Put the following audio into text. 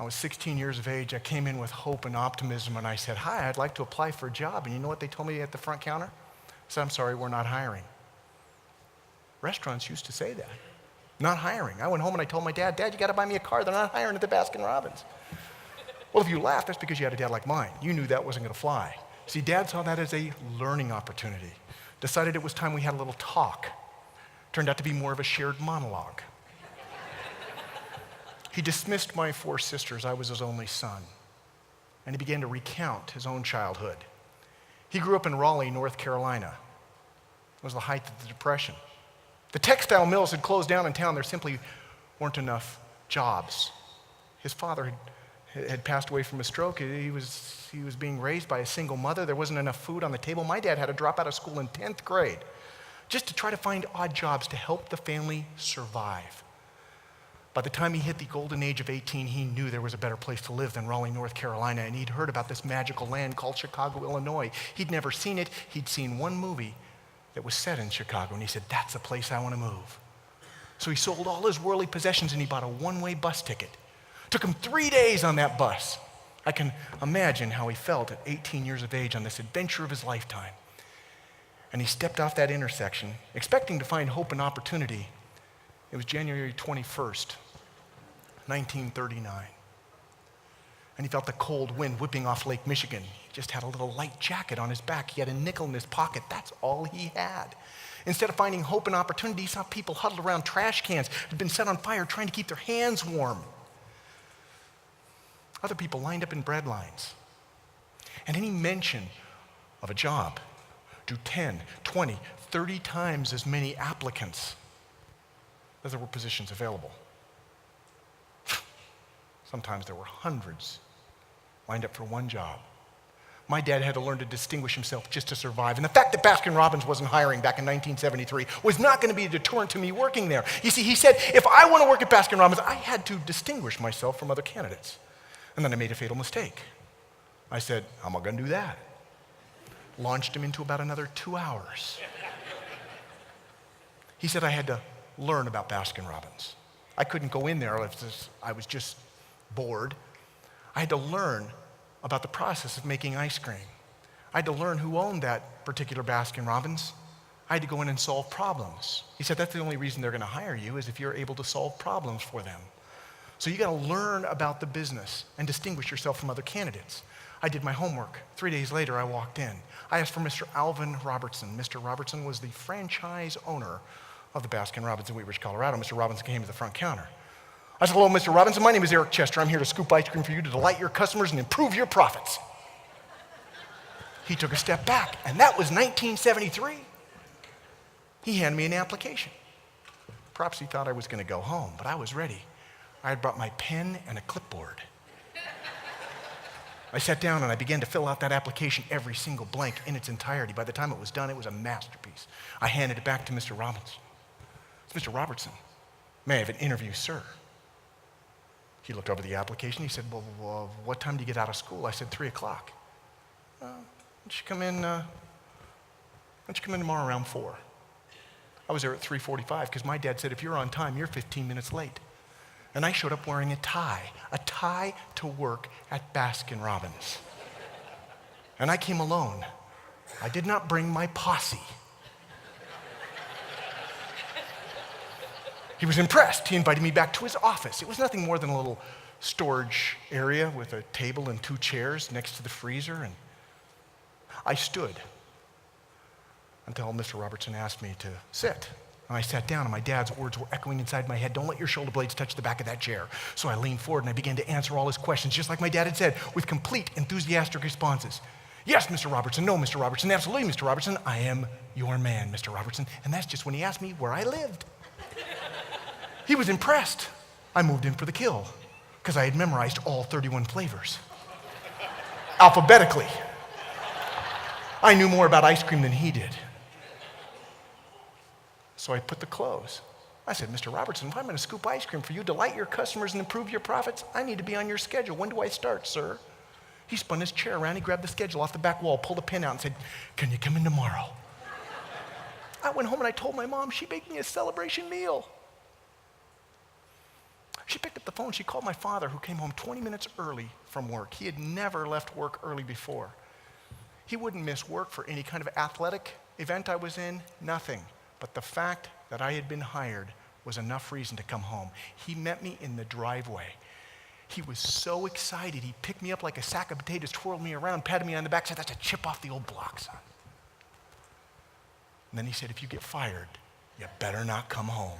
was 16 years of age. I came in with hope and optimism, and I said, hi, I'd like to apply for a job. And you know what they told me at the front counter? I said, I'm sorry, we're not hiring. Restaurants used to say that. Not hiring. I went home and I told my dad, Dad, you got to buy me a car. They're not hiring at the Baskin-Robbins. Well, if you laugh, that's because you had a dad like mine. You knew that wasn't going to fly. See, Dad saw that as a learning opportunity. Decided it was time we had a little talk. Turned out to be more of a shared monologue. He dismissed my 4 sisters. I was his only son. And he began to recount his own childhood. He grew up in Raleigh, North Carolina. It was the height of the Depression. The textile mills had closed down in town. There simply weren't enough jobs. His father had passed away from a stroke. He was being raised by a single mother. There wasn't enough food on the table. My dad had to drop out of school in 10th grade just to try to find odd jobs to help the family survive. By the time he hit the golden age of 18, he knew there was a better place to live than Raleigh, North Carolina, and he'd heard about this magical land called Chicago, Illinois. He'd never seen it. He'd seen one movie that was set in Chicago, and he said, that's a place I want to move. So he sold all his worldly possessions, and he bought a one-way bus ticket. Took him 3 days on that bus. I can imagine how he felt at 18 years of age on this adventure of his lifetime. And he stepped off that intersection, expecting to find hope and opportunity. It was January 21st, 1939. And he felt the cold wind whipping off Lake Michigan. He just had a little light jacket on his back. He had a nickel in his pocket. That's all he had. Instead of finding hope and opportunity, he saw people huddled around trash cans that had been set on fire trying to keep their hands warm. Other people lined up in bread lines. And any mention of a job drew 10, 20, 30 times as many applicants as there were positions available. Sometimes there were hundreds lined up for one job. My dad had to learn to distinguish himself just to survive. And the fact that Baskin-Robbins wasn't hiring back in 1973 was not going to be a deterrent to me working there. You see, he said, if I want to work at Baskin-Robbins, I had to distinguish myself from other candidates. And then I made a fatal mistake. I said, how am I going to do that? Launched him into about another 2 hours. He said I had to learn about Baskin-Robbins. I couldn't go in there if I was just bored. I had to learn about the process of making ice cream. I had to learn who owned that particular Baskin-Robbins. I had to go in and solve problems. He said that's the only reason they're going to hire you is if you're able to solve problems for them. So you got to learn about the business and distinguish yourself from other candidates. I did my homework. 3 days later, I walked in. I asked for Mr. Alvin Robertson. Mr. Robertson was the franchise owner of the Baskin-Robbins in Wheat Ridge, Colorado. Mr. Robinson came to the front counter. I said, hello, Mr. Robinson. My name is Eric Chester. I'm here to scoop ice cream for you to delight your customers and improve your profits. He took a step back, and that was 1973. He handed me an application. Perhaps he thought I was going to go home, but I was ready. I had brought my pen and a clipboard. I sat down and I began to fill out that application, every single blank in its entirety. By the time it was done, it was a masterpiece. I handed it back to Mr. Robinson. It's Mr. Robertson. May I have an interview, sir? He looked over the application. He said, well, what time do you get out of school? I said, 3 o'clock. Why don't you come in tomorrow around 4? I was there at 3:45 because my dad said, if you're on time, you're 15 minutes late. And I showed up wearing a tie to work at Baskin-Robbins. And I came alone. I did not bring my posse. He was impressed. He invited me back to his office. It was nothing more than a little storage area with a table and 2 chairs next to the freezer. And I stood until Mr. Robertson asked me to sit. And I sat down, and my dad's words were echoing inside my head. Don't let your shoulder blades touch the back of that chair. So I leaned forward, and I began to answer all his questions, just like my dad had said, with complete enthusiastic responses. Yes, Mr. Robertson. No, Mr. Robertson. Absolutely, Mr. Robertson. I am your man, Mr. Robertson. And that's just when he asked me where I lived. He was impressed. I moved in for the kill because I had memorized all 31 flavors. Alphabetically. I knew more about ice cream than he did. So I put the close. I said, Mr. Robertson, if I'm going to scoop ice cream for you, delight your customers, and improve your profits, I need to be on your schedule. When do I start, sir? He spun his chair around. He grabbed the schedule off the back wall, pulled a pen out, and said, can you come in tomorrow? I went home and I told my mom. She baked me a celebration meal. She picked up the phone. She called my father, who came home 20 minutes early from work. He had never left work early before. He wouldn't miss work for any kind of athletic event I was in, nothing. But the fact that I had been hired was enough reason to come home. He met me in the driveway. He was so excited. He picked me up like a sack of potatoes, twirled me around, patted me on the back, said, "That's a chip off the old block, son." And then he said, "If you get fired, you better not come home."